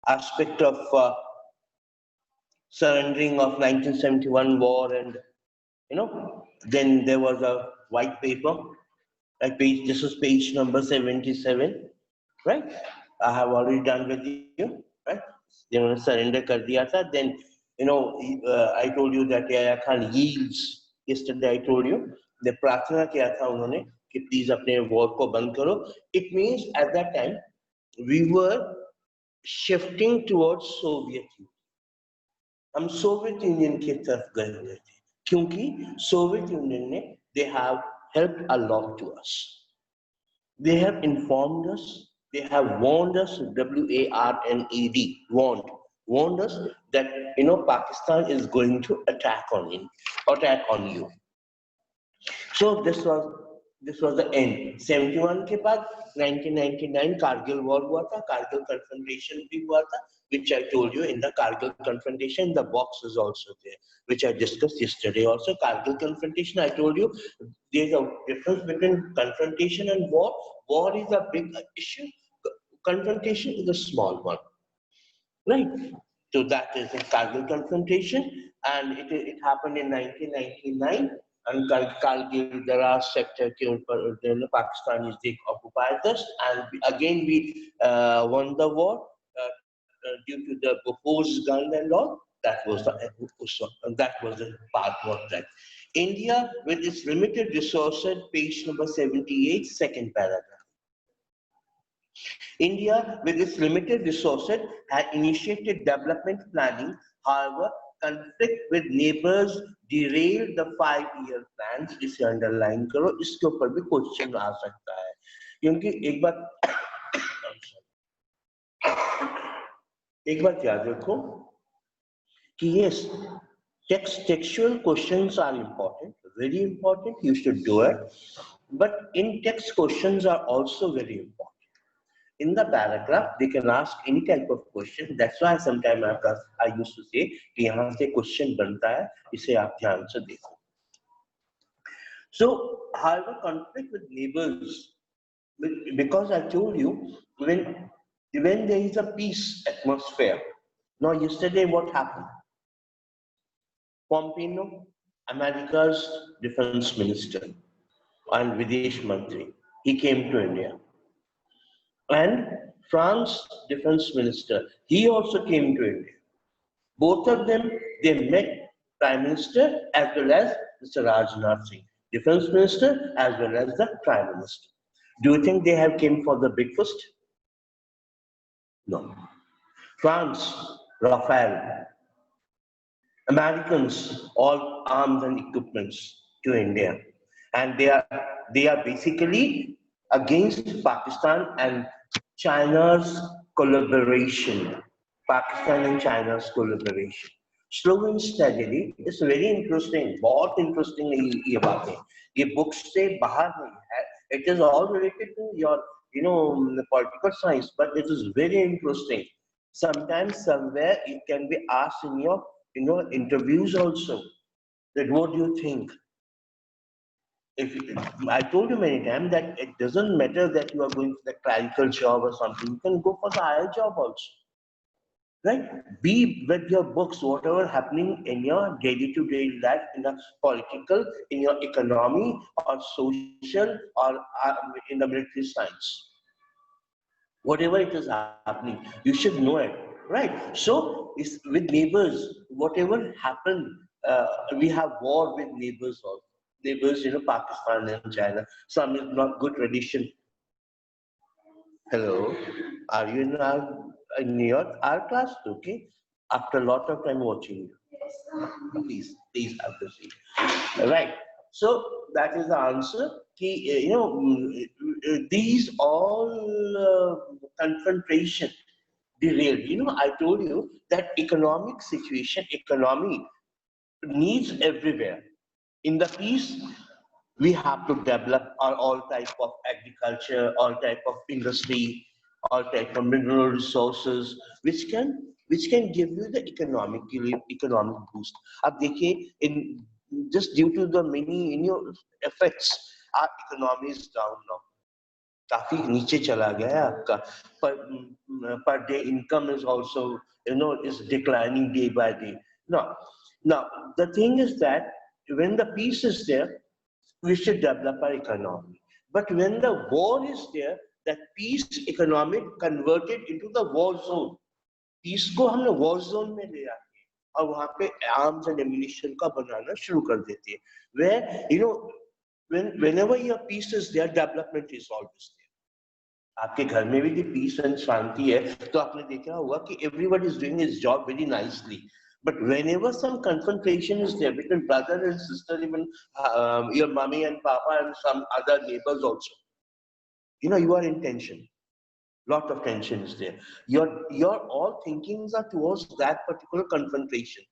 aspect of surrendering of 1971 war, and then there was a white paper. This is page number 77, right? I have already done with you, right? Surrender kar diya tha. Then I told you that Yahya Khan yields. Yesterday I told you the प्रार्थना किया था उन्होंने कि please अपने war को बंद करो. It means at that time we were shifting towards Soviet Union. हम सोवियत यूनियन की तरफ गए हुए थे क्योंकि सोवियत यूनियन ने they have helped a lot to us. They have informed us, they have warned us, WARNED, warned us that Pakistan is going to attack on you. So this was the end. 71 के बाद 1999 Kargil war हुआ था, Kargil confrontation भी हुआ था, which I told you in the Kargil confrontation. The box is also there, which I discussed yesterday. Also, Kargil confrontation, I told you there's a difference between confrontation and war. War is a big issue. Confrontation is a small one, right? So that is the Kargil confrontation, and it happened in 1999. And Kargil, Daraz sector के ऊपर Pakistanis they occupied us, and again we won the war due to the Bofors gun and all. That was the part of that. India, with its limited resources, page number 78, second paragraph. India, with its limited resources, had initiated development planning. However, conflict with neighbors derailed the 5-year plans. इसे underline करो, इसके ऊपर भी question आ सकता है क्योंकि एक बात याद रखो कि yes, textual questions are important, very important. You should do it, but in-text questions are also very important. In the paragraph, they can ask any type of question. That's why sometimes I used to say कि यहाँ से question बनता है, इसे आप ध्यान से देखो. So, however, conflict with neighbors, because I told you when there is a peace atmosphere. Now, yesterday what happened? Pompeo, America's defense minister and Videsh Mantri, he came to India. And France defense minister, he also came to India. Both of them, they met Prime Minister as well as Mr. Rajnath Singh, defense minister as well as the Prime Minister. Do you think they have came for the breakfast? No. France, Rafale, Americans, all arms and equipments to India, and they are basically against Pakistan and China's collaboration. Pakistan and China's collaboration. Slow and steadily, it's very interesting. बहुत interesting ये बातें. ये books से बाहर नहीं है. It is all related to your political science, but it is very interesting. Sometimes somewhere it can be asked in your interviews also, that what do you think? I told you many times that it doesn't matter that you are going for the clerical job or something. You can go for the higher job also, right? Be with your books, whatever happening in your day-to-day life, in the political, in your economy or social or in the military science. Whatever it is happening, you should know it. Right, so it's with neighbors, whatever happened, we have war with neighbors also. Neighbors, Pakistan and China. Some is not good tradition. Hello, are you in our class? Okay, after a lot of time watching you. Please have the seat. Right. So that is the answer. These all confrontation derailed. I told you that economic situation, economy needs everywhere. In the peace, we have to develop all type of agriculture, all type of industry, all type of mineral resources, which can give you the economic boost. Ab dekhiye, in just due to the many effects, our economy is down now. काफी नीचे चला गया है आपका. Per day income is also is declining day by day. Now the thing is that when the peace is there, we should develop our economy. But when the war is there, that peace economic converted into the war zone. Peace को हमने war zone में ले आते हैं और वहाँ पे arms and ammunition का बनाना शुरू कर देते हैं. Where whenever your peace is there, development is always there. आपके घर में भी पीस एंड शांति है तो आपने देखा होगा कि everybody is doing his job very nicely. But whenever some confrontation is there between brother and sister, even your mommy and papa and some other neighbors also, you are in tension. Lot of tension is there. Your all thinkings are towards that particular confrontation.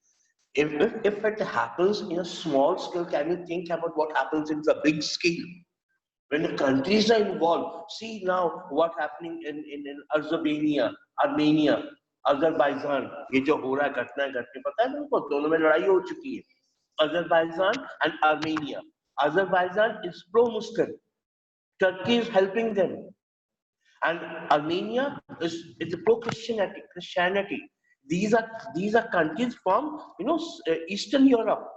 If it happens in a small scale, can you think about what happens in the big scale? When the countries are involved, see now what happening in Armenia, Azerbaijan. ये जो हो रहा है घटना घटने पता है तुमको दोनों में लड़ाई हो चुकी है. Azerbaijan and Armenia. Azerbaijan is pro-Muslim. Turkey is helping them, and Armenia is pro-Christianity. These are countries from Eastern Europe.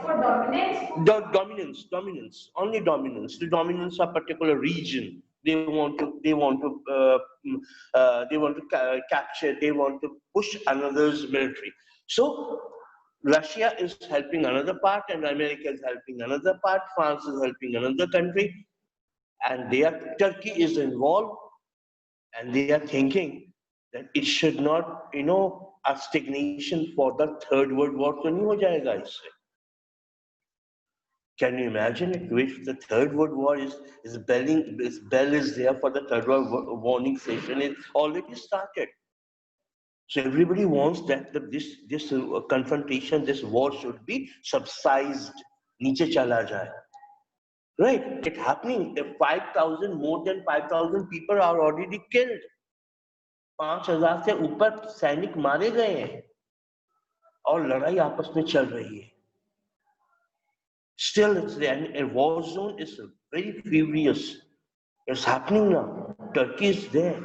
For dominance. Dominance, only dominance. The dominance of a particular region. They want to capture. They want to push another's military. So Russia is helping another part, and America is helping another part. France is helping another country, and Turkey is involved, and they are thinking that it should not, a stagnation for the Third World War तो नहीं हो जाएगा इससे. Can you imagine if the Third World War is bell is there for the Third World warning session is already started. So everybody wants that this confrontation, this war should be subsided, नीचे चला जाए. Right? It's happening. More than 5,000 people are already killed. 5,000 से ऊपर सैनिक मारे गए हैं और लड़ाई आपस में चल रही है. Still, it's there. And a war zone is very furious. It's happening now. Turkey is there.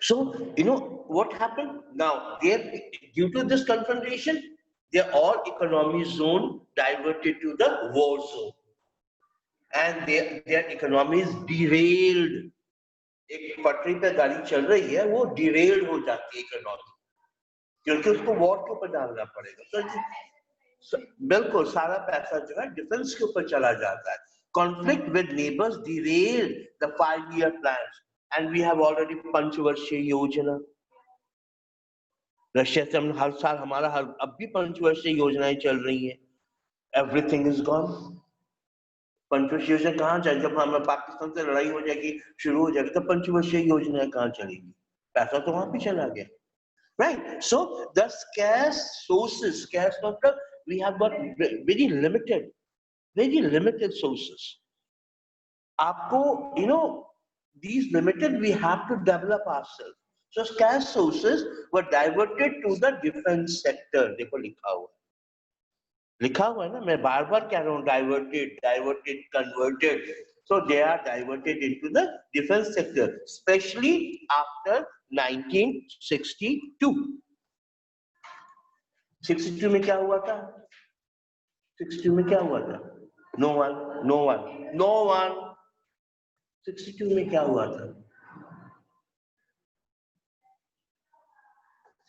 So, what happened? Now, due to this confrontation, their all economy zone diverted to the war zone. And their economy is derailed. एक पटरी पे गाड़ी चल रही है, वो derailed हो जाती है economy. क्योंकि उसको war के ऊपर डालना पड़ेगा. बिल्कुल सारा पैसा जो है डिफेंस के ऊपर चला जाता है. Conflict with neighbors derailed the 5-year plans, and we have already पंचवर्षीय योजना. रशिया से हम हर साल अब भी पंचवर्षीय योजनाएं चल रही हैं. Everything is gone. पंचवर्षीय योजना कहाँ जाए? जब हमें पाकिस्तान से लड़ाई हो जाएगी, शुरू हो जाएगी, तो पंचवर्षीय योजनाएं कहाँ चलेगी? पैसा तो वहां पे चला गया. Right? So the scarce sources, we have got very limited sources. आपको, these limited, we have to develop ourselves. So scarce sources were diverted to the defense sector. देखो लिखा हुआ है ना, मैं बार बार कह रहा हूँ diverted, converted. So they are diverted into the defense sector, especially after 1962. 62 में क्या हुआ था? 62 में क्या हुआ था? No one. 62 में क्या हुआ था?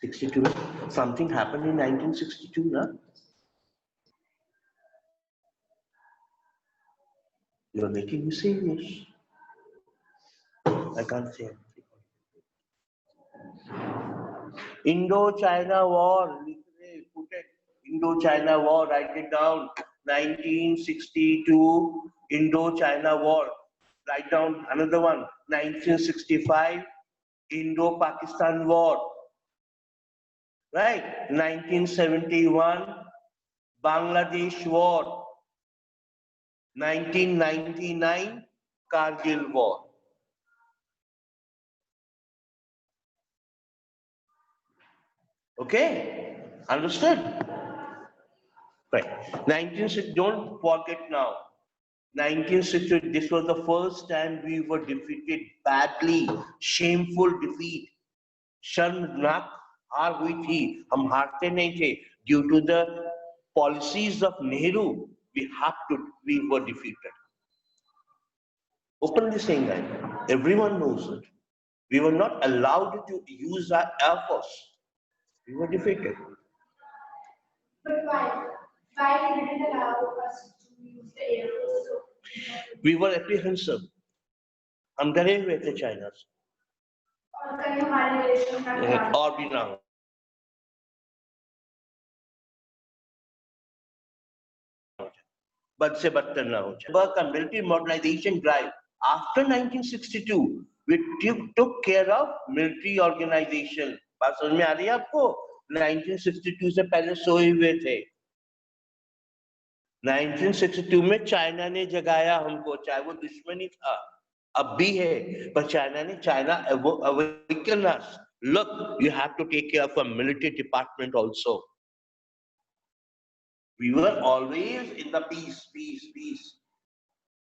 62 में something happened in 1962, ना? You are making me serious. I can't say anything. Indo-China War. Put it. Indo-China War. Write it down. 1962 Indo-China War. Write down another one. 1965 Indo-Pakistan War. Right? 1971 Bangladesh War. 1999 Kargil War. Okay? Understood? Right. 1960, don't forget now. 1960, this was the first time we were defeated badly, shameful defeat. शर्मनाक हार हुई थी, हम हारते नहीं थे. Due to the policies of Nehru, we were defeated. Openly saying that, everyone knows it. We were not allowed to use our air force. We were defeated. But why? Why didn't allow us to use the air force? We were apprehensive. हम डरे हुए थे China से. और कहीं हमारे relation का खराब और भी ना हो. बद से बदतर ना हो जाए. Work on military modernization drive. After 1962, we took care of military organization. बात समझ में आ रही है आपको? 1962 से पहले सोए हुए थे. 1962 में चाइना ने जगाया हमको, चाहे वो दुश्मनी था, अब भी है, पर China awakened us. Look, you have to take care of a military department also. We were always in the peace, peace, peace.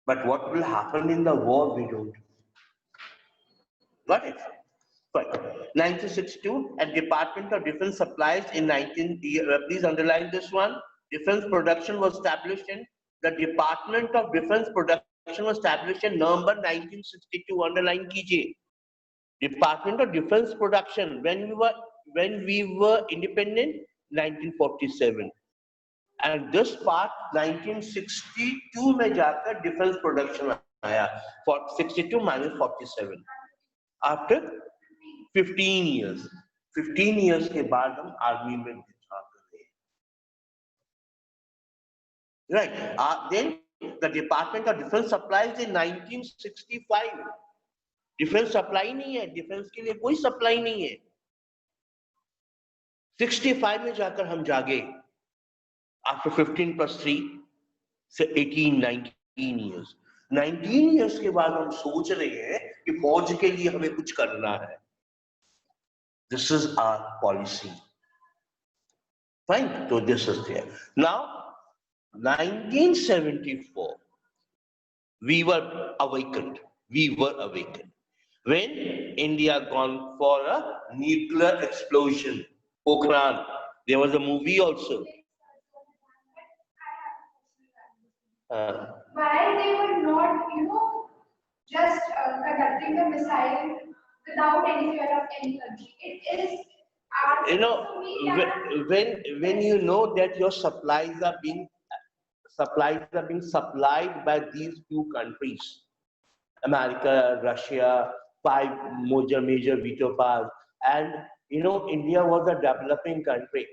But what will happen in the war, we don't. Got it? Right. 1962, and Department of Defense Supplies in please underline this one. Defense production was established in, the Department of Defense Production was established in November 1962, underline कीजिए. Department of Defense Production, when we were independent, 1947. And this part 1962 में जाकर defense production आया, 62 minus 47. After 15 years, 15 years के बाद हम army में join कर रहे हैं. Right. Then the Department of Defense Supplies in 1965. Defense supply नहीं है, defense के लिए कोई supply नहीं है. 65 में जाकर हम जागे. After 15 plus 3, say 18, 19 years. 19 years के बाद हम सोच रहे हैं कि फौज के लिए हमें कुछ करना है. This is our policy. Fine, so this is there. Now, 1974, we were awakened. When India gone for a nuclear explosion, Pokhran, there was a movie also. Why they were not, just conducting the missile without any fear of any country? It is when you know that your supplies are being supplied by these two countries, America, Russia, 5 major veto powers, and India was a developing country,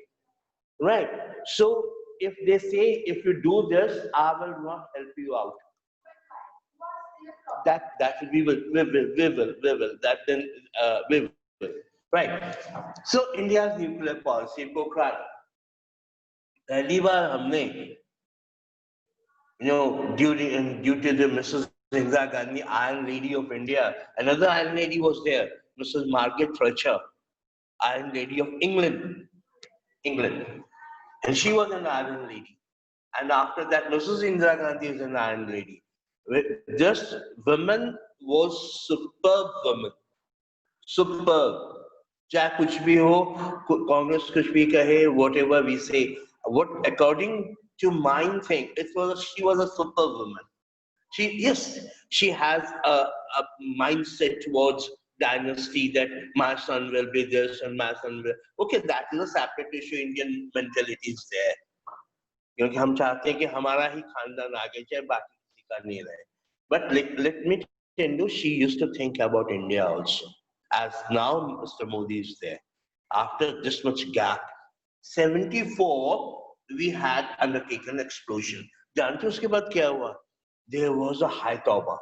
right? So if they say, if you do this, I will not help you out. That we will, that then we will, right? So India's nuclear policy, Pokhran. पहली बार हमने, due to the Mrs. Indira Gandhi, Iron Lady of India, another Iron Lady was there, Mrs. Margaret Thatcher, Iron Lady of England, and she was an Iron Lady. And after that, Mrs. Indira Gandhi is an Iron Lady. This woman was superb woman, superb. चाहे कुछ भी हो, Congress कुछ भी कहे, whatever we say, according to my thing, she was a superb woman. She has a mindset towards dynasty that my son will be this and my son will. Okay, that is a separate issue. Indian mentality is there. क्योंकि हम चाहते हैं कि हमारा ही खानदान आगे जाए, बाकी किसी का नहीं रहे. But let me tell you, she used to think about India also. As now Mr. Modi is there. After this much gap, 74 we had undertaken explosion. जानते हो उसके बाद क्या हुआ? There was a high tauba.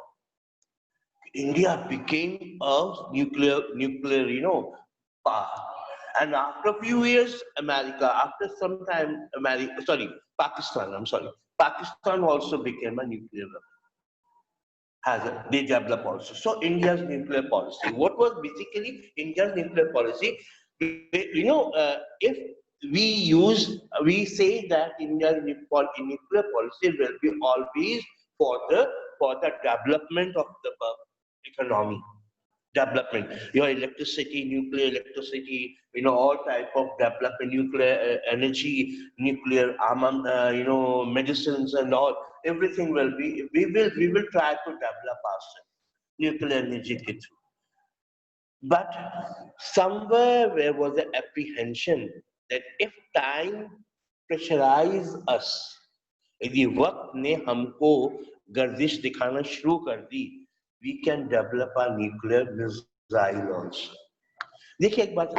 India became a nuclear, power. And after a few years, after some time, Pakistan also became a nuclear weapon. They developed also. So India's nuclear policy. What was basically India's nuclear policy? If we say that India's nuclear policy will be always for the development of the economy. Development, your electricity, nuclear electricity, all type of development, nuclear energy, nuclear medicines and all, everything will be, we will try to develop ourselves, nuclear energy ke through. But somewhere there was an apprehension that if time pressurize us, यदि वक्त ने हमको गर्दिश दिखाना शुरू कर दी, we can develop a nuclear missile also. देखिए एक बात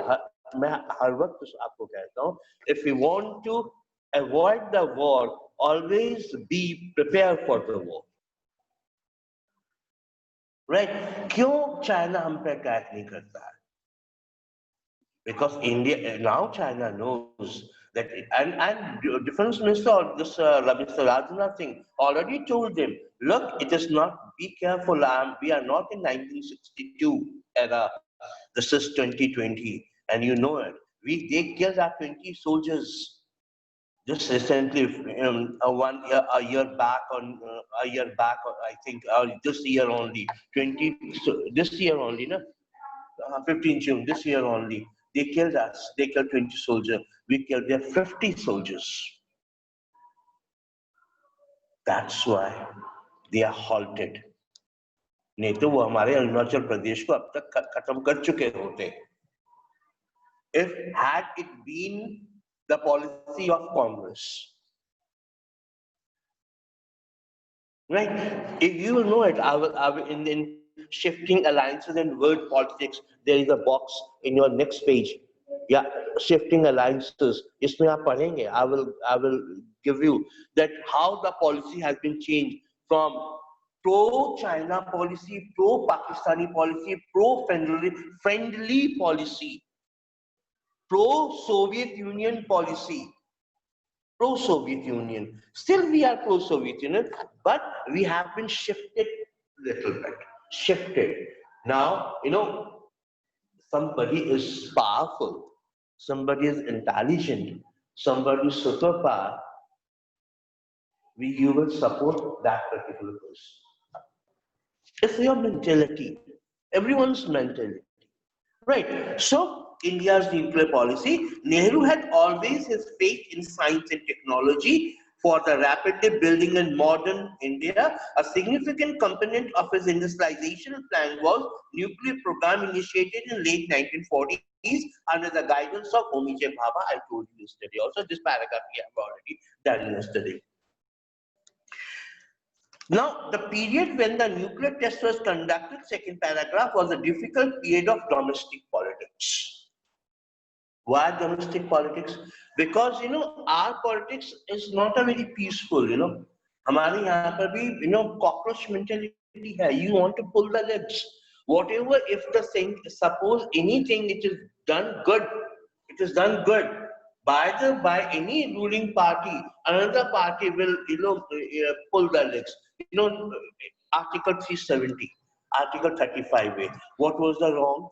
मैं हर वक्त आपको कहता हूँ, if we want to avoid the war, always be prepared for the war. Right? क्यों चाइना हम पे अटैक नहीं करता है? Because India, now China knows that, and Defense Minister, this Mr. Rajnath Singh already told them, look, it is not, be careful, we are not in 1962 era, this is 2020, and you know it. They killed our 20 soldiers just recently, a year back, I think, this year only, 20, so this year only, no? 15 June, this year only. They killed us. They killed 20 soldiers. We killed their 50 soldiers. That's why they are halted. नहीं तो वो हमारे अरुणाचल प्रदेश को अब तक खत्म कर चुके होते. If had it been the policy of Congress, right? If you will know it, I will in shifting alliances and word politics, there is a box in your next page. Yeah, shifting alliances. इसमें आप पढ़ेंगे. I will give you that how the policy has been changed from pro-China policy, pro-Pakistani policy, pro-friendly policy, pro-Soviet Union policy, pro-Soviet Union. Still we are pro-Soviet Union, but we have been shifted little bit. Shifted. Now, somebody is powerful, somebody is intelligent, somebody is superpower, you will support that particular person. It's your mentality, everyone's mentality, right? So, India's nuclear policy, Nehru had always his faith in science and technology for the rapidly building and modern India. A significant component of his industrialization plan was nuclear program initiated in late 1940s under the guidance of Homi J. Bhabha. I told you yesterday. Also, this paragraph we have already done yesterday. Now, the period when the nuclear test was conducted, second paragraph, was a difficult period of domestic politics. Why domestic politics? Because our politics is not a very peaceful. हमारे यहाँ पर भी cockroach mentality है. You want to pull the legs. Whatever, if the thing, suppose anything it is done good, it is done good by any ruling party, another party will pull the legs. Article 370, Article 35A. What was the wrong?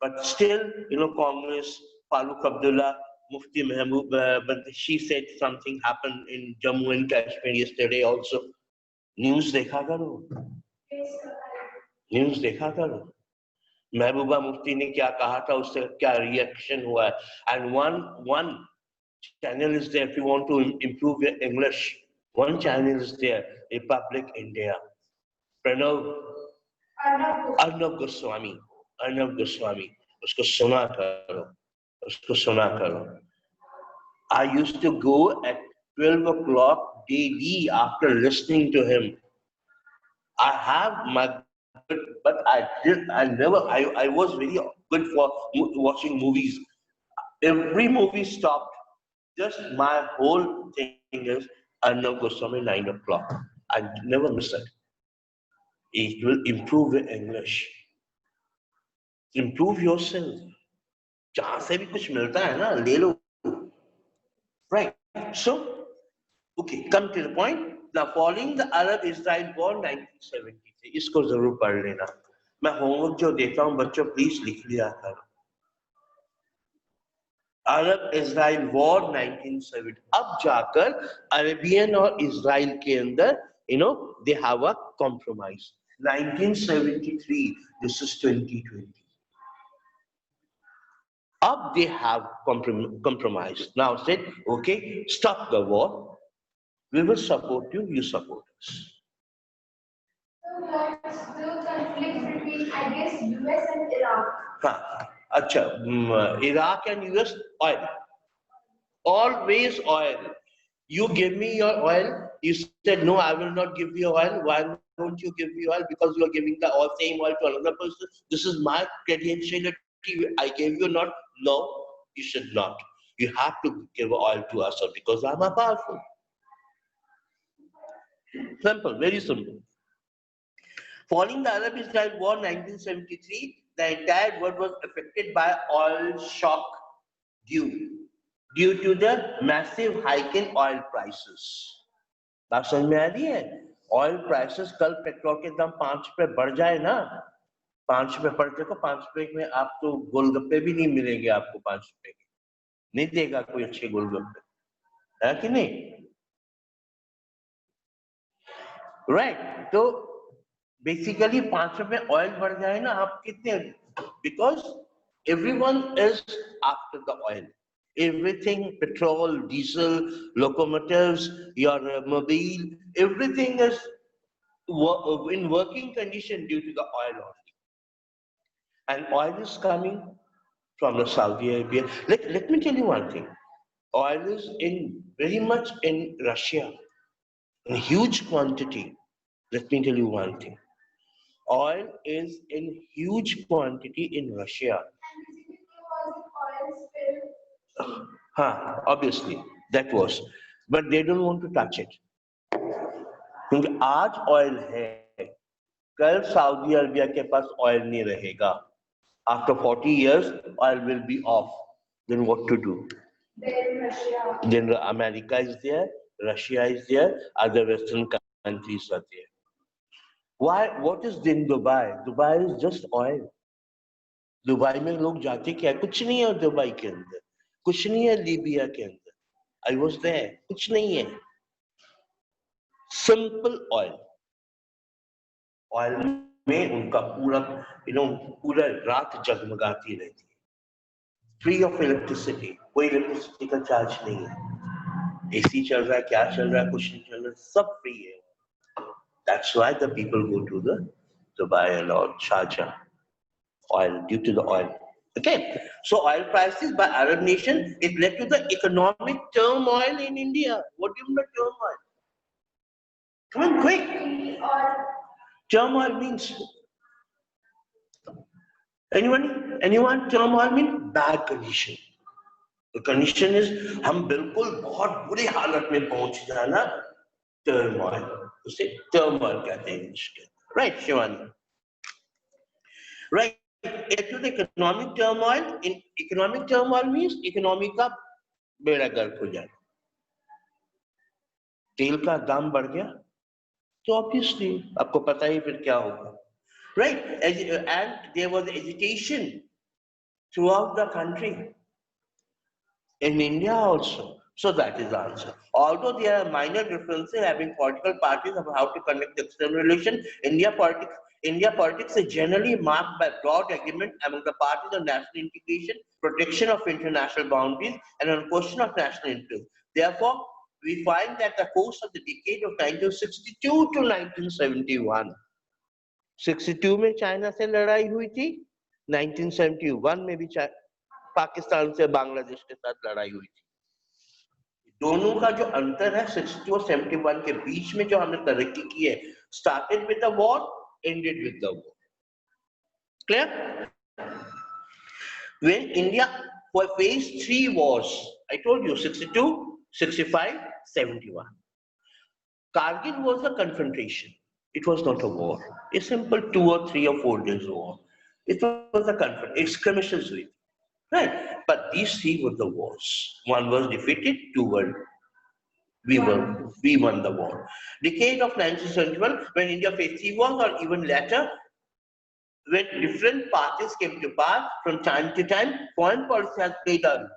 But still, Congress, Farooq Abdullah, Mufti Mehboob, but she said something happened in Jammu and Kashmir yesterday also. News dekha karo. News dekha karo. Mehbooba Mufti ne kya kaha tha, usse kya reaction hua hai. And one channel is there if you want to improve your English. One channel is there, Republic India. Arnab Goswami. Usko suna karo. I used to go at 12 o'clock daily after listening to him. I have my, but I was very good for watching movies. Every movie stopped. Just my whole thing is Arnab Goswami 9 o'clock. I never miss it. It will improve your English. Improve yourself. जहाँ से भी कुछ मिलता है ना ले लो. Right. So, okay, come to the point. Now, following the Arab-Israel War 1973, इसको जरूर पढ़ लेना. मैं होमवर्क जो देता हूँ बच्चों प्लीज लिख लिया करो. अरब इजराइल वॉर 1970, अब जाकर अरेबियन और इजराइल के अंदर they have a compromise. 1973, this is 2020. Up they have compromised. Now said, okay, stop the war. We will support you, you support us. So what's the conflict between, I guess, US and Iraq? हाँ, अच्छा, Iraq and US, oil. Always oil. You give me your oil. You said, no, I will not give you oil. Why don't you give me oil? Because you are giving the same oil to another person. This is my credentiality. I gave you not. No, you should not. You have to give oil to us because I'm a powerful. Simple, very simple. Following the Arab-Israel War 1973, the entire world was affected by oil shock due to the massive hike in oil prices. बात समझ में आ रही है? Oil prices कल petrol के दाम 5 रुपए बढ़ जाए ना, 5 रुपए बढ़ जाए तो 5 रुपए में आप तो गोलगप्पे भी नहीं मिलेंगे आपको 5 रुपए के, नहीं देगा कोई अच्छे गोलगप्पे, है कि नहीं? राइट, तो बेसिकली 5 रुपए ऑयल बढ़ जाए ना, आप कितने, because everyone is after the oil. Everything, petrol, diesel, locomotives, your mobile, everything is in working condition due to the oil only. And oil is coming from the Saudi Arabia. Let me tell you one thing. Oil is very much in Russia, in huge quantity. Let me tell you one thing. Oil is in huge quantity in Russia. Obviously, that was. But they don't want to touch it. क्योंकि आज oil है, कल Saudi Arabia के पास oil नहीं रहेगा. After 40 years, oil will be off. Then what to do? Then Russia. Then America is there, Russia is there, other Western countries are there. Why? What is in Dubai? Dubai is just oil. Dubai में लोग जाते क्या, कुछ नहीं है Dubai के अंदर, कुछ नहीं है लीबिया के अंदर. आई वाज देयर, कुछ नहीं है. Simple oil. ऑयल में उनका पूरा पूरा रात जगमगाती रहती है. फ्री ऑफ इलेक्ट्रिसिटी, कोई इलेक्ट्रिसिटी का चार्ज नहीं है. एसी चल रहा है, क्या चल रहा है, कुछ नहीं चल रहा है, सब फ्री है. That's why the people go to the Dubai and all Sharjah. Oil, due to the oil. Okay, so oil prices by Arab nation, it led to the economic turmoil in India. What do you mean by turmoil? Come on, quick. Turmoil means anyone? Turmoil means bad condition. The condition is हम बिल्कुल बहुत बुरी हालत में पहुंच जाना. Turmoil. उसे turmoil कहते हैं इंग्लिश के. Right, Shivani? Right. To the economic turmoil. In economic turmoil means economy का बेड़ा गर्क हो जाए. तेल का दाम बढ़ गया तो obviously आपको पता ही फिर क्या होगा. Right, and there was agitation throughout the country, in India also. So that is the answer. Although there are minor differences having political parties of how to conduct external relations, India politics is generally marked by broad agreement among the parties on national integration, protection of international boundaries, and on question of national interest. Therefore, we find that the course of the decade of 1962 to 1971, 62 में China से लड़ाई हुई थी, 1971 में भी पाकिस्तान से बांग्लादेश के साथ लड़ाई हुई थी. दोनों का जो अंतर है 62 और 71 के बीच में जो हमने तरक्की की है, started with the war, ended with the war. Clear? When India faced 3 wars, I told you 62, 65, 71. Kargil was a confrontation. It was not a war. A simple 2 or 3 or 4 days war. It was a confrontation. Skirmishes with. Right, but these 3 were the wars. 1 was defeated, 2 were we won the war. Decade of 1971, when India faced 3 wars, or even later, when different parties came to power from time to time, foreign policy has played a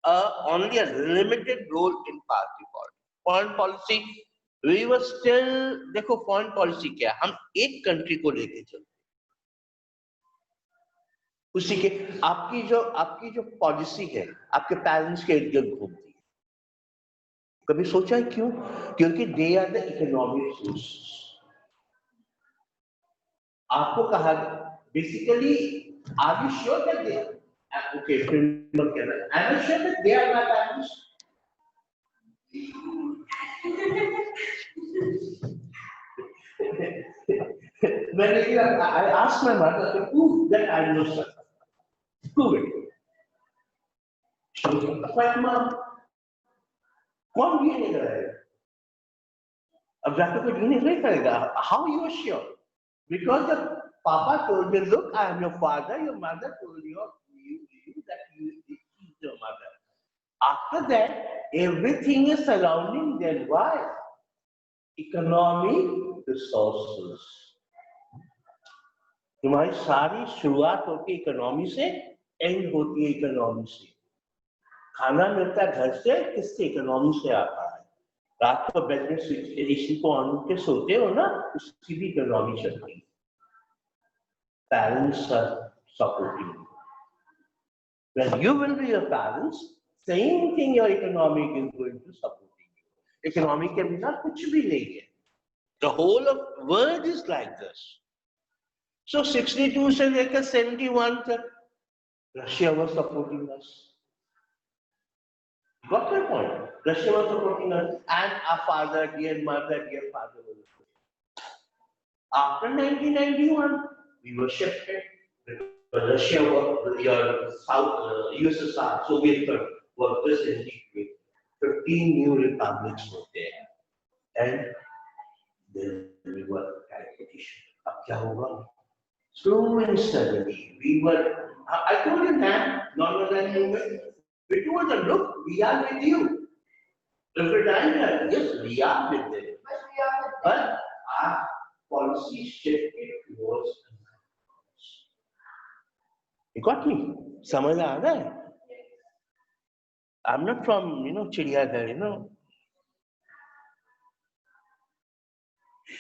only a limited role in party politics. Foreign policy, we were still, देखो foreign policy क्या है, हम एक country को लेके चलते, उसी के आपकी जो पॉलिसी है आपके पेरेंट्स के इर्द गिर्द घूमती है। कभी सोचा है क्यों? क्योंकि they are the economic source. आपको कहा basically, are you sure that they okay framework कह रहा है, I am sure that they are my parents. When I asked my mother to prove that I know something. Prove it. She was like, "Mom, कौन ये नहीं करेगा? अब जाकर कोई ये नहीं करेगा? How you are sure? Because the Papa told me, look, I am your father. Your mother told you that you is your mother. After that, everything is surrounding them. Why? Economic resources. तुम्हारी सारी शुरुआत होती है economy से, and होती है economy से। खाना मिलता है घर से, किससे? इकोनॉमी से आता है। रात को बेड में एसी को ऑन के सोते हो ना, उसकी भी इकोनॉमी चलती है। Parents are supporting. When you will be your parents, same thing your economic is going to supporting you. Economic के बिना कुछ भी नहीं है। The whole of world is like this. So 62 से लेकर 71 तक Russia was supporting us. Got my point? Russia was supporting us, and our father, dear mother, dear father was supporting. After 1991, we were shifted. Russia was your South USSR, Soviet was presently with 15 new republics were there, and then we were competition. अब क्या होगा? Slow and steadily, we were. I told you that non-aligned movement. We told them, look, we are with you. If we die there, yes, we are with them. But our policy shifted towards. You got me? समझ आ रहा है? I'm not from चिड़ियाघर,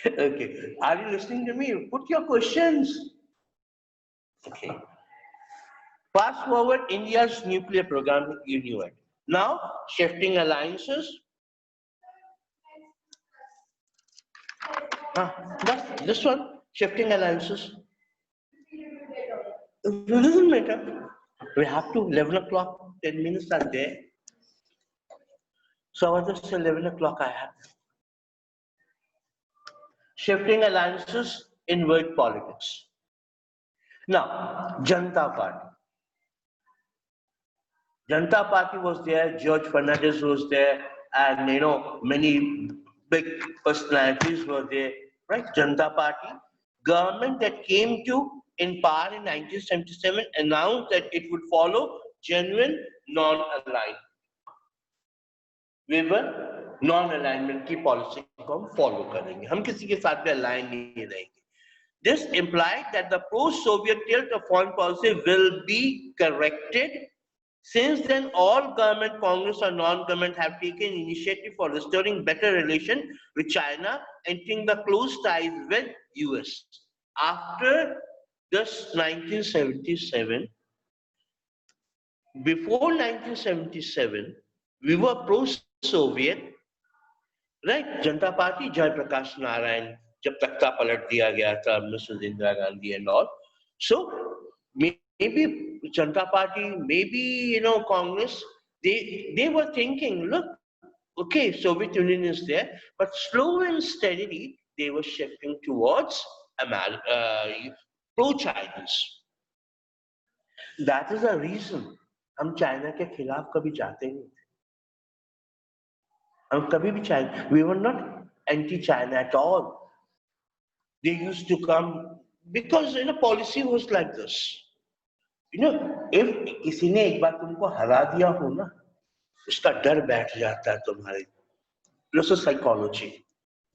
Okay, are you listening to me? Put your questions. Okay. Fast forward India's nuclear program, you knew it. Now, shifting alliances. That's this one, shifting alliances. It doesn't matter. We have to 11 o'clock, 10 minutes are there. So I was just 11 o'clock I have. Shifting alliances in world politics. Now, Janata Party. Janata Party was there, George Fernandez was there, and many big personalities were there, right? Janata Party, government that came to in power in 1977 announced that it would follow genuine non-alignment. We were non-alignment की policy को हम follow करेंगे, हम किसी के साथ भी align नहीं रहेंगे. This implied that the pro-Soviet tilt of foreign policy will be corrected. Since then, all government, Congress or non-government have taken initiative for restoring better relation with China, entering the close ties with US. After this 1977, before 1977, we were pro-Soviet, right? Janata Party, Jai Prakash Narayan, जब तख्ता पलट दिया गया था, Mrs. Indira Gandhi and all. So maybe Janata Party, maybe Congress, they were thinking, look, okay, Soviet Union is there, but slow and steadily they were shifting towards pro-Chinese. That is the reason हम China के खिलाफ कभी जाते नहीं थे. हम कभी भी China, we were not anti-China at all. They used to come because policy was like this. If किसी ने एक बार तुमको हरा दिया हो ना, उसका डर बैठ जाता है तुम्हारे. This is psychology.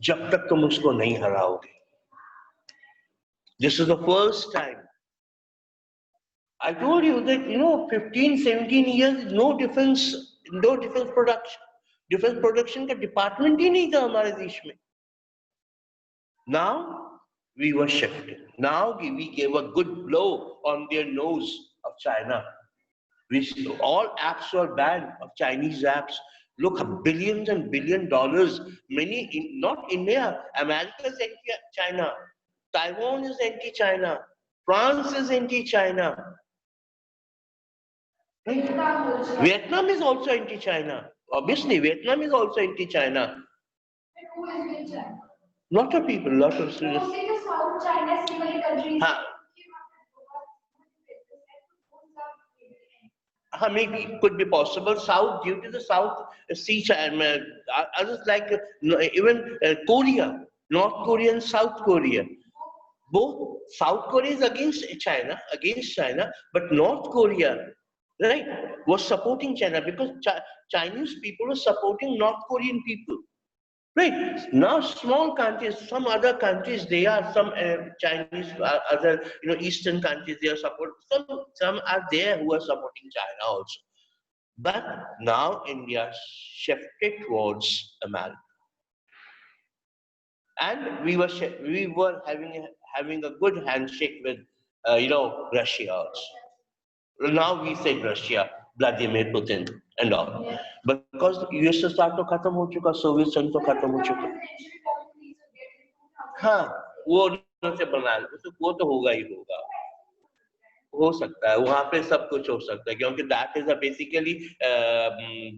जब तक तुम उसको नहीं हराओगे. This is the first time I told you that 15, 17 years no defense production. Defense production का डिपार्टमेंट ही नहीं था हमारे देश में. Now we were shifted. Now we gave a good blow on their nose of China. All apps were banned of Chinese apps. Look, billions and $1 billion. Not India. America is anti-China. Taiwan is anti-China. France is anti-China. Right? Vietnam is also anti-China. Obviously, Vietnam is also anti-China. And who is with China? Lot of people, lot of Mostly the South China Sea countries. Maybe it could be possible. South, due to the South Sea, others like even Korea, North Korea and South Korea. Both South Korea is against China, but North Korea, right, was supporting China because Chinese people were supporting North Korean people. Right. Now small countries, some other countries, they are some Chinese, other Eastern countries, they are supporting. Some are there who are supporting China also. But now India shifted towards America, and we were having a good handshake with Russia also. Now we say Russia, Vladimir Putin and all. Because USSR तो खत्म हो चुका, Soviet संघ तो खत्म हो चुका. हाँ, वो से बना वो तो होगा ही होगा. हो सकता है, वहाँ पे सब कुछ हो सकता है, क्योंकि that is basically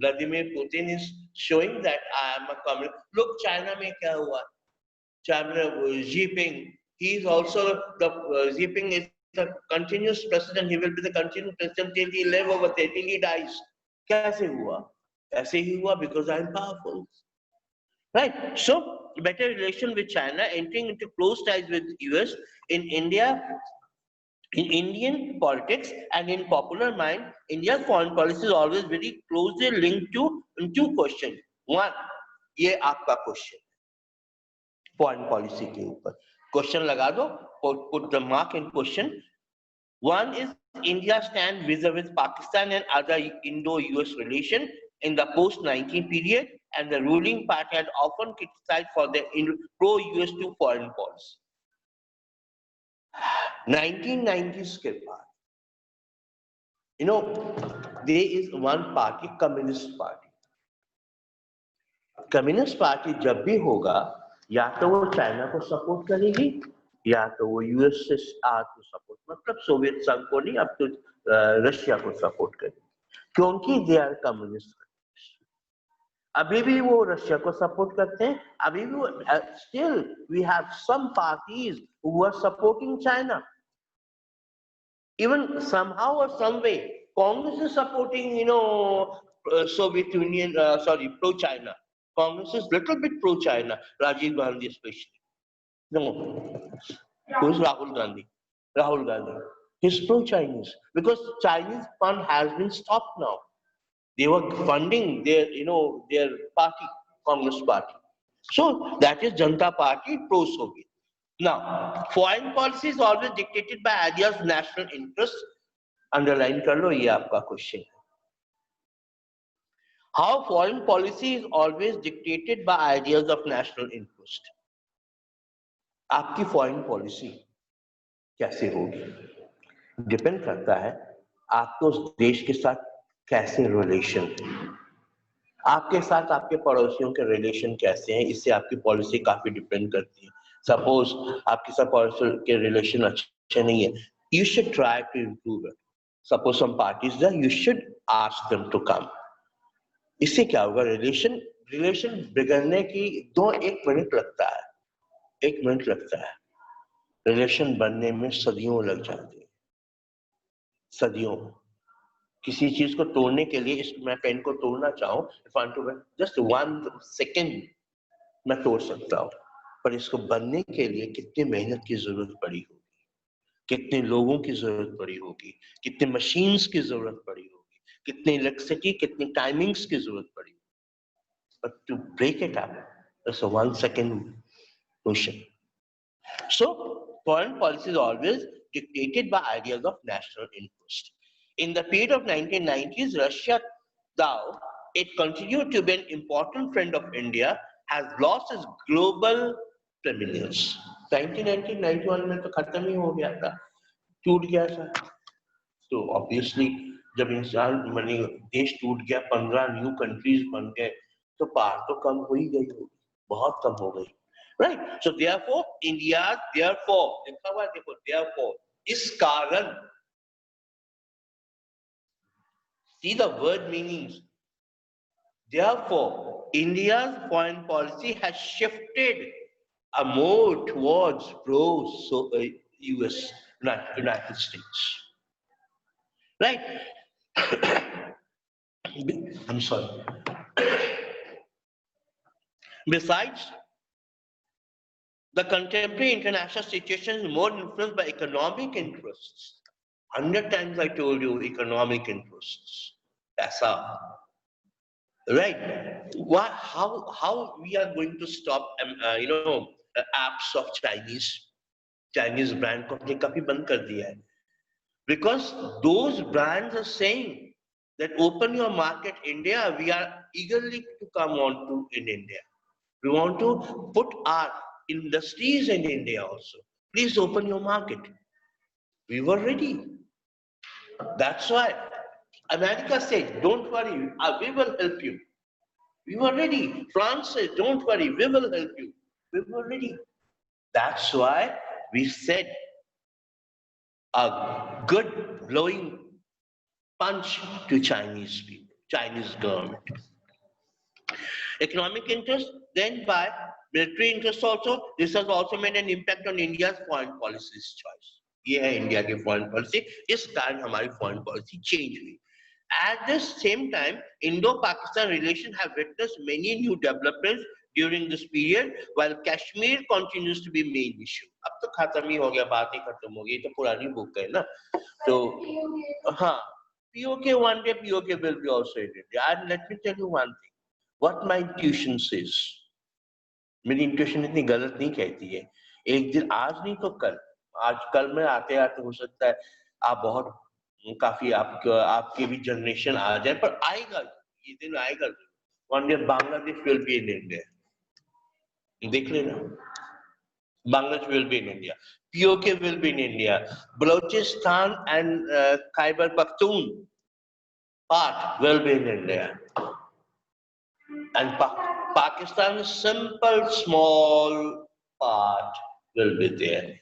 Vladimir Putin is showing that I am a communist. Look, China में क्या हुआ? China, Xi Jinping, he is also Xi Jinping is the continuous president. He will be the continuous president till he live over there, till he dies. कैसे हुआ? ऐसे ही हुआ because I am powerful. Right. So better relation with China, entering into close ties with US in India. In Indian politics and in popular mind, India's foreign policy is always very closely linked to two questions. One, ये आपका question. Foreign policy के ऊपर. Question लगा दो, put the mark in question. One is India stand vis-a-vis Pakistan and other Indo-US relation in the post-19 period, and the ruling party had often criticized for their pro-US to foreign policy. 1990s के बाद, there is one party, Communist Party. Communist Party जब भी होगा, या तो वो China को support करेगी, या तो वो यूएसएसआर को सपोर्ट, मतलब सोवियत संघ को नहीं, अब तो रशिया को सपोर्ट करेगी, क्योंकि दे आर कम्युनिस्ट. अभी भी वो रशिया को सपोर्ट करते हैं, अभी भी वो still we have some parties who are supporting China. Even somehow or some way, Congress is supporting, Soviet Union, pro-China. Congress is little bit pro-China, Rajiv Gandhi especially. No, who is Rahul Gandhi? Rahul Gandhi. He's pro-Chinese because Chinese fund has been stopped now. They were funding their party, Congress Party. So that is Janata Party, pro-Soviet. Now, foreign policy is always dictated by ideas of national interest. Underline कर लो, ये आपका question. How foreign policy is always dictated by ideas of national interest. आपकी foreign policy कैसे होगी? Depend करता है आपको उस देश के साथ कैसे relation, आपके साथ आपके पड़ोसियों के relation कैसे हैं, इससे आपकी policy काफी depend करती है. Suppose आपके साथ पड़ोसियों के relation अच्छे नहीं है, you should try to improve it. Suppose some parties there, you should ask them to come. इससे क्या होगा? रिलेशन बिगड़ने की 1 मिनट लगता है, 1 मिनट लगता है. रिलेशन बनने में सदियों लग जाती है, सदियों. किसी चीज को तोड़ने के लिए, मैं पेन को तोड़ना चाहूँ, जस्ट 1 सेकेंड मैं तोड़ सकता हूँ, पर इसको बनने के लिए कितनी मेहनत की जरूरत पड़ी होगी, कितने लोगों की जरूरत पड़ी होगी, कितने मशीन्स की जरूरत पड़ी होगी, कितनी इलेक्ट्रिसिटी, कितनी टाइमिंग्स की जरूरत पड़ी. But to break it up, it's a 1 second motion. So foreign policy is always dictated by ideas of national interest. In the period of 1990s, Russia, though it continued to be an important friend of India, has lost its global prominence. 1991 में तो खत्म ही हो गया था, टूट गया था. तो ऑब्वियसली जब इंसान मानी देश टूट गया, 15 न्यू कंट्रीज बन गए, तो पार तो कम हो ही गई होगी, बहुत कम हो गई. Right. So therefore India, therefore लिखा हुआ है, देखो देयरफॉर, इस कारण, see the word meanings. Therefore, India's foreign policy has shifted more towards US, United States. Right? I'm sorry. Besides, the contemporary international situation is more influenced by economic interests. 100 times I told you economic interests. That's how. Right? What? How we are going to stop? Apps of Chinese brand को हमने काफी बंद कर दिया है. Because those brands are saying that open your market, India. We are eagerly to come on to in India. We want to put our industries in India also. Please open your market. We were ready. That's why America said, don't worry, we will help you. We were ready. France said, don't worry, we will help you. We were ready. That's why we said a good blowing punch to Chinese people, Chinese government. Economic interest, then by military interest also, this has also made an impact on India's foreign policy's choice. ये है India की foreign policy, इस कारण हमारी foreign policy change हुई. At the same time, Indo-Pakistan relations have witnessed many new developments during this period, while Kashmir continues to be main issue. अब तो खत्म ही हो गया, बात ही खत्म हो गई, तो पुरानी बुक है ना. तो हाँ, POK one day POK will be also in India. And let me tell you one thing. What my intuition says. मेरी इंट्यूशन इतनी गलत नहीं कहती है. एक दिन, आज नहीं तो कल, आज कल में आते आते हो सकता है आप बहुत काफी आपके भी जनरेशन आ जाए, पर आएगा, ये दिन आएगा. One day Bangladesh will be in India. देख लेना, Bangladesh will be in India, POK will be in India, Balochistan and Khyber Pakhtunkhwa part will be in India, and Pakistan's simple small part will be there.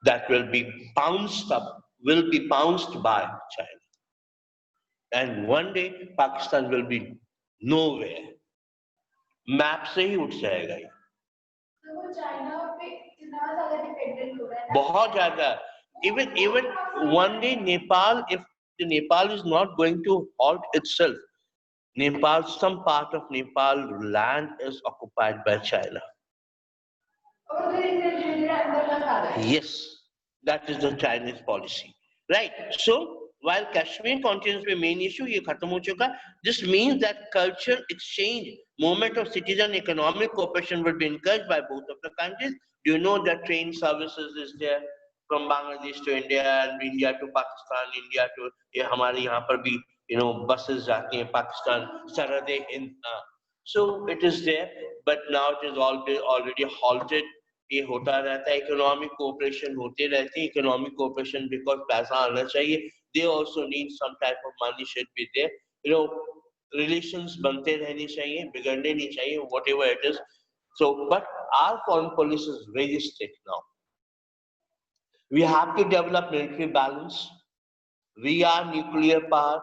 That will be bounced by China. And one day Pakistan will be nowhere. Map से ही उठ जाएगा ये. तो China पे इतना ज़्यादा dependent हो रहा है. बहुत ज़्यादा. Even one day Nepal, if the Nepal is not going to halt itself, Nepal, some part of Nepal land is occupied by China. Yes, that is the Chinese policy, right? So while Kashmir continues to be main issue, ये खत्म हो चुका. This means that cultural exchange, movement of citizen, economic cooperation will be encouraged by both of the countries. Do you know that train services is there from Bangladesh to India and India to Pakistan, India to ये हमारे यहाँ पर भी buses जाती हैं Pakistan, Sarhad-e Hind. So it is there, but now it is already halted. ये होता रहता है, इकोनॉमिक कोऑपरेशन होते रहते हैं. इकोनॉमिक कोऑपरेशन बिकॉज पैसा आना चाहिए, they also need some type of money should be there. Relations बनते रहने चाहिए, बिगड़ने नहीं चाहिए, whatever it is. So but our foreign policy is very strict now. We have to develop military balance. We are nuclear power.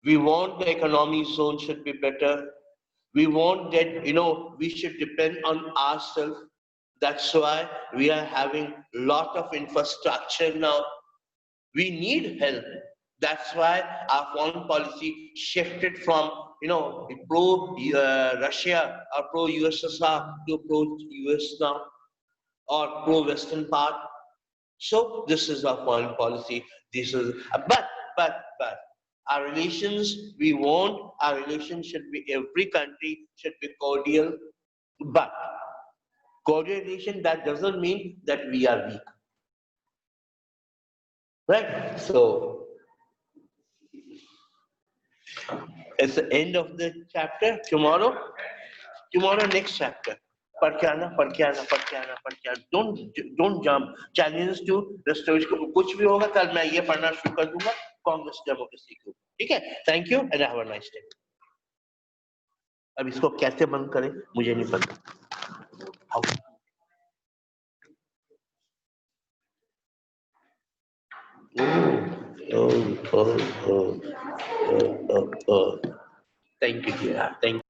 We want the economic zone should be better. We want that, we should depend on ourselves. That's why we are having lot of infrastructure now. We need help. That's why our foreign policy shifted from, pro Russia or pro USSR to pro US now, or pro Western part. So this is our foreign policy. This is, but. Our relations, we want our relations should be, every country should be cordial, but cordial relation, that doesn't mean that we are weak. right? So it's the end of the chapter. Tomorrow next chapter. पढ़ के आना, पढ़ के आना, पढ़ के आना, पढ़ के आना. Don't jump. Challenges to restoration. कुछ भी होगा कल मैं ये पढ़ना शुरू कर दूंगा कांग्रेस डेमोक्रेसी को. ठीक है? Thank you and have a nice day. अब इसको कैसे बंद करें मुझे नहीं पता. How? Oh. Thank you, dear. Thank you.